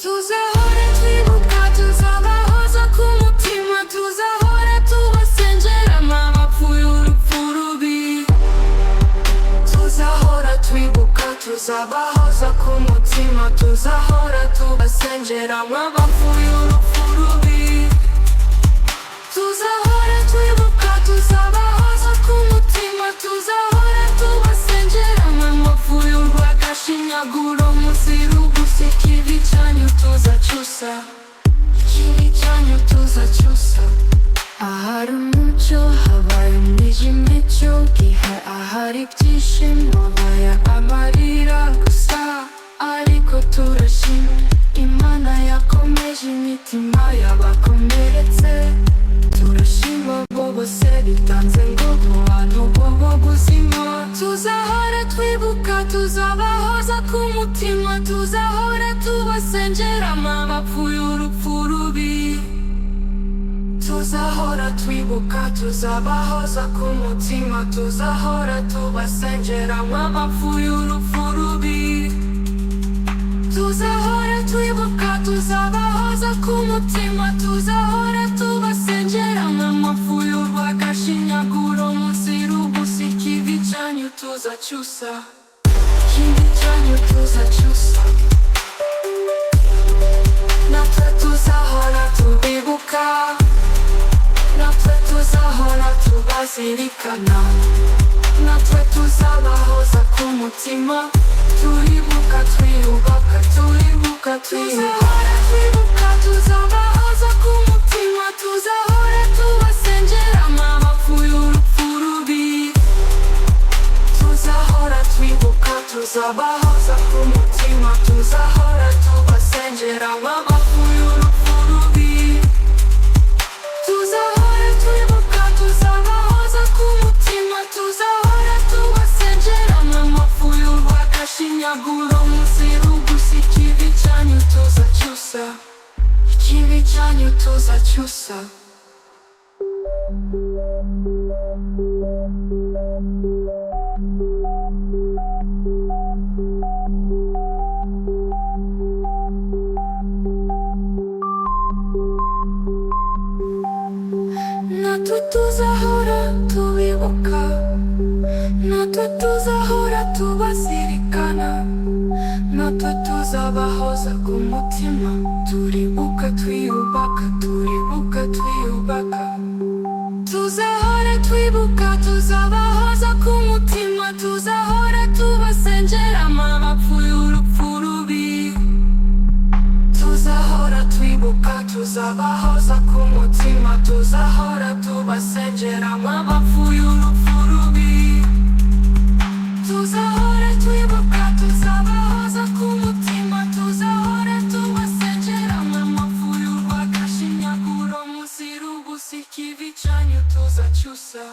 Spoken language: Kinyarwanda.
Tuzahora twibuka, tuzabahoza ku mutima, tuzahora tubasengera nk'abapfuye urupfu rubi. Tuzahora twibuka, tuzabahoza ku mutima, tuzahora tubasengera nk'abapfuye urupfu rubi. Tuzahora twibuka, tuzabahoza ku mutima, tuzahora tubasengera nk'abapfuye urw'agashinyaguro muzira ubusa. Ikibi cyanyu tuzacyusa, ikibi cyanyu tuzacyusa. Ahari umucyo habaye umwijima, icyo gihe ahari ibyishimo habaye amarira gusa. Ariko turashima Imana yakomeje imitima y'abakomeretse. Turashima bo bose bitanze ngo abantu bobo buzima. Tuzahora twibuka, tuzabahoza ku mutima, tuzahora tubasengera nk'abapfuye urupfu rubi. Tuzahora twibuka, tuzabahoza ku mutima, tuzahora tubasengera nk'abapfuye urupfu rubi. Tuzahora twibuka, tuzabahoza ku mutima, tuzahora tubasengera nk'abapfuye urw'agashinyaguro muzira ubusa. Ikibi cyanyu tuzacyusa, ikibi cyanyu tuzacyusa. Natwe tuzahora tubibuka, natwe tuzahora tubazirikana, natwe tuzabahoza ku mutima. Turibuka twiyubaka, turibuka twiyubaka. Tuzahora twibuka, tuzabahoza ku mutima, tuzahora tubasengera nk'abapfuye urupfu rubi. Tuzahora twibuka, tuzabahoza ku mutima, tuzahora tubasengera nk'abapfuye urupfu rubi. Tuzahora twibuka, tuzabahoza ku mutima, tuzahora tubasengera nk'abapfuye urw'agashinyaguro muzira ubusa. Ikibi cyanyu tuzacyusa, ikibi cyanyu tuzacyusa. Natwe tuzahora tubibuka, natwe tuzahora tubazirikana, natwe tuzabahoza ku mutima. Turibuka twiyubaka, turibuka twiyubaka. Tuzahora twibuka, tuzabahoza ku mutima, tuzahora tubasengera nk'abapfuye urupfu rubi. Tuzahora twibuka, tuzabahoza ku mutima, tuzahora tubasengera nk'abapfuye urupfu rubi. Tuzahora twibuka, tuzabahoza ku mutima, tuzahora tubasengera nk'abapfuye urw'agashinyaguro muzira ubusa. Ikibi cyanyu tuzacyusa.